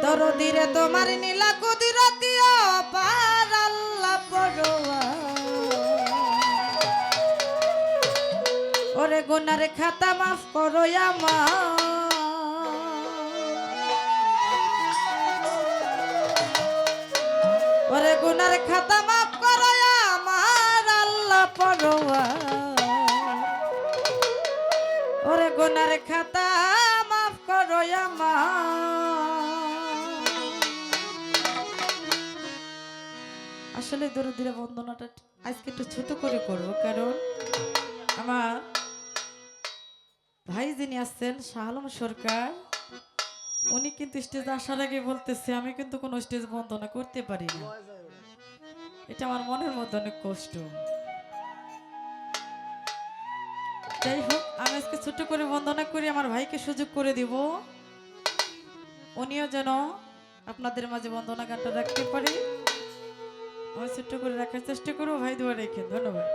দরদিরে তোমার নীলা কুদরতীয় পার আল্লাহ পড়োয়া ওরে গুনার খাতা মাফ করো আমার ওরে গুনার খাতা মাফ করো আমার আল্লাহ পড়োয়া ওরে গুনার খাতা মাফ করো আমার আসলে দরদিরে বন্দনাটা আজকে একটু ছোট করে করব কারণ আমার ভাই যিনি আসছেন শাহ আলম সরকার উনি কিন্তু স্টেজে আসার আগে বলতেছে আমি কিন্তু কোনো স্টেজ বন্দনা করতে পারি না এটা আমার মনের মধ্যে অনেক কষ্ট যাই হোক আমি আজকে ছোট করে বন্দনা করি আমার ভাইকে সুযোগ করে দিব উনিও যেন আপনাদের মাঝে বন্দনা গানটা রাখতে পারি আমি ছোট্ট করে রাখার চেষ্টা করবো ভাই দোয়া রেখে ধন্যবাদ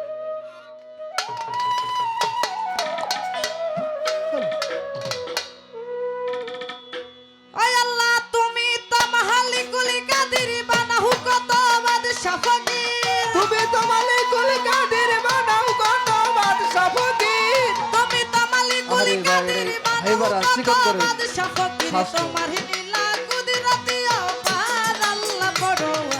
ওই আল্লাহ তুমি তো মালিকুল কাদির বানাহু কত বাদশা ফকির তুমি তো মালিকুল কাদির বানাও কত বাদশা ফকির তুমি তো মালিকুল কাদির বানাহু কত বাদশা ফকির তোমার নীলা কুদরতীয় পার আল্লাহ পড়োয়া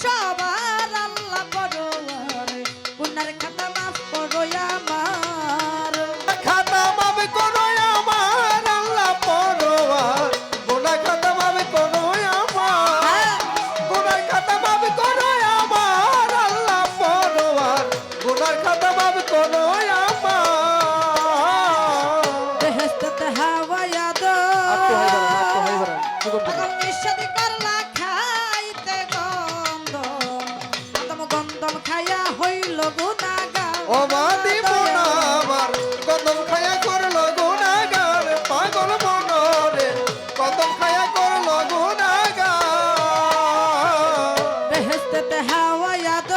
সবার আল্লাহ পড়োয়ারে গুনার খাতা মাফ করো আমার খাতা মাফ করো আমার আল্লাহ পরোয়ার গুনাহ খাতা মাফ করো আমার গুনাহ খাতা মাফ করো আমার আল্লাহ পরোয়ার গুনাহ খাতা মাফ করো আমার বেহেশতে হাওয়া ইয়াদ পাগল নিশাদি করলা খাইতে গন্ধম খায়া হইল গুনাহগার ও মাদিমনা আমার কদম খায়া করলো গুনাহগার পাগল মনরে কদম খায়া করলো গুনাহগার বেহেশতে হাওয়া ইয়াদ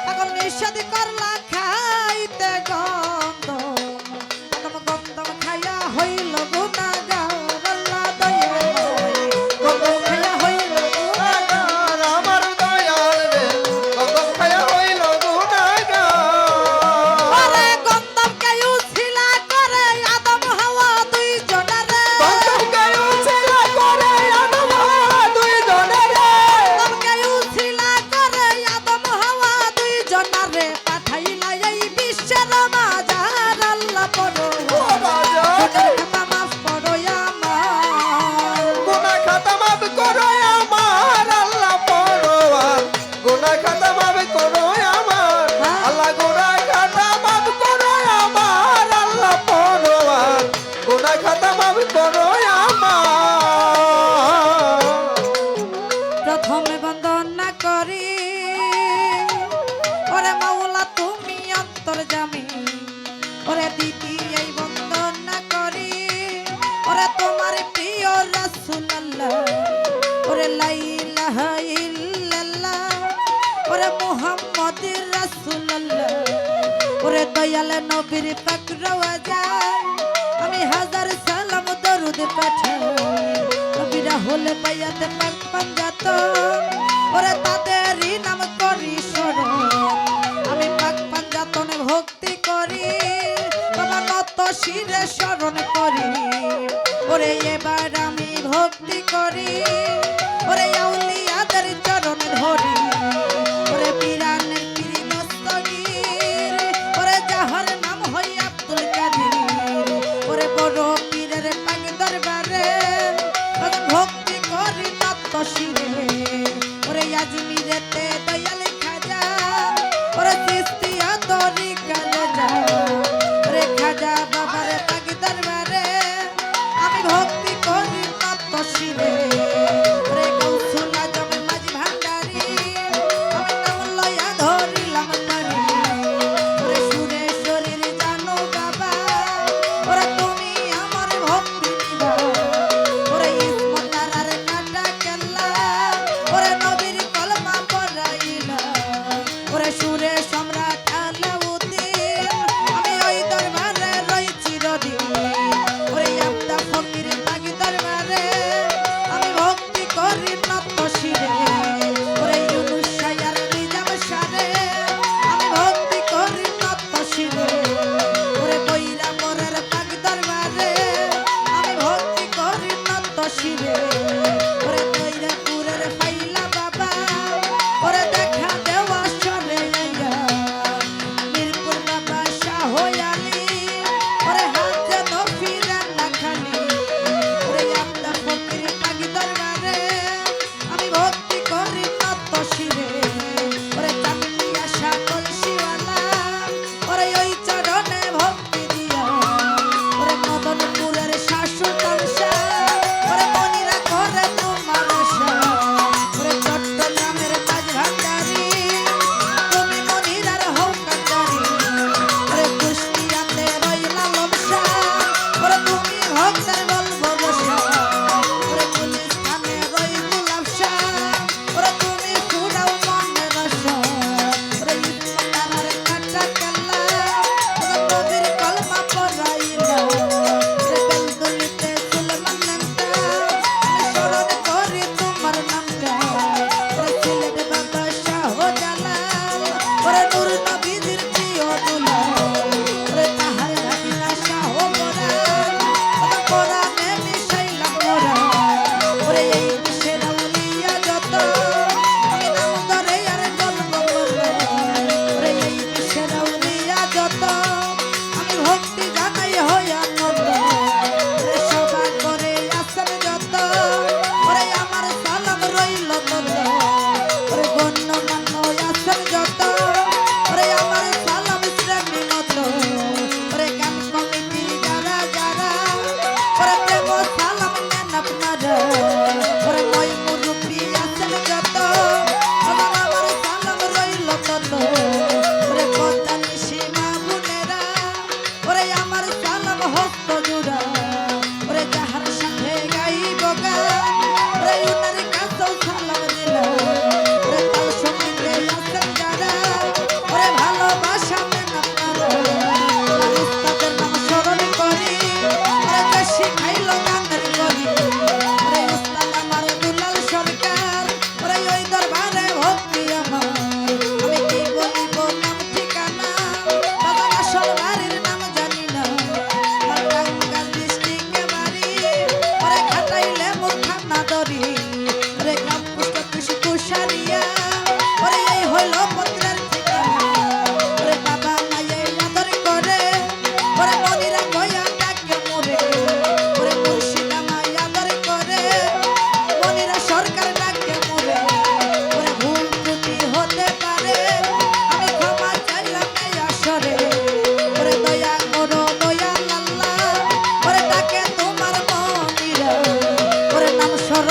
পাগল নিশাদি করলা খাইতে গন্ধম খায়া হইল গুনাহগার আল্লাহ দয়াময় গন্ধম খায়া হইল গুনাহগার আমার দয়াল রে কদম খায়া হইল গুনাহগার আরে গন্ধম কায়ু ছিলা করে আদম হাওয়া দুই জনারে কদম কায়ু ছিলা করে আদম হাওয়া দুই জনারে গন্ধম কায়ু ছিলা করে আদম হাওয়া দুই জনারে পাঠাইলা এই বিশ্বের মাঝার আল্লাহ পড়ো ও বাজা খাতা মাফ করো আমার গুনাহ খাতা মাফ করো আমার আল্লাহ পরোয়ার গুনাহ খাতা মাফ করো আমার আল্লাহ গুনাহ খাতা মাফ করো আমার আল্লাহ পরোয়ার গুনাহ খাতা মাফ করো আমার প্রথমে বন্দনা করি ওরে মাওলা তুমি অন্তর্যামী ওরে দ্বিতীয় বন্দনা করি ওরে তোমার প্রিয় রাসূলুল্লাহ ওরে লা ইলাহা ইল্লাল্লাহ ওরে মুহাম্মাদুর রাসূলুল্লাহ ওরে দয়াল নবীর পাক রওজায় আমি হাজার সালাম দরুদ পাঠাই নবীরা হলে পাইয়াতে পাক পাঞ্জাত ওরে তাদেরই নাম করি স্মরণ আমি পাক পাঞ্জাতনে ভক্তি করি বাবা নত শিরে স্মরণ করি ওরে এবার আমি ভক্তি করি ওরে আউলিয়াদের চরণ ধরি ওরে পীরানের পীর দস্তগীর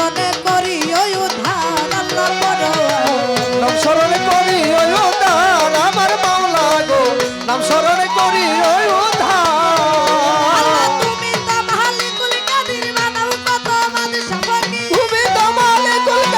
চরণে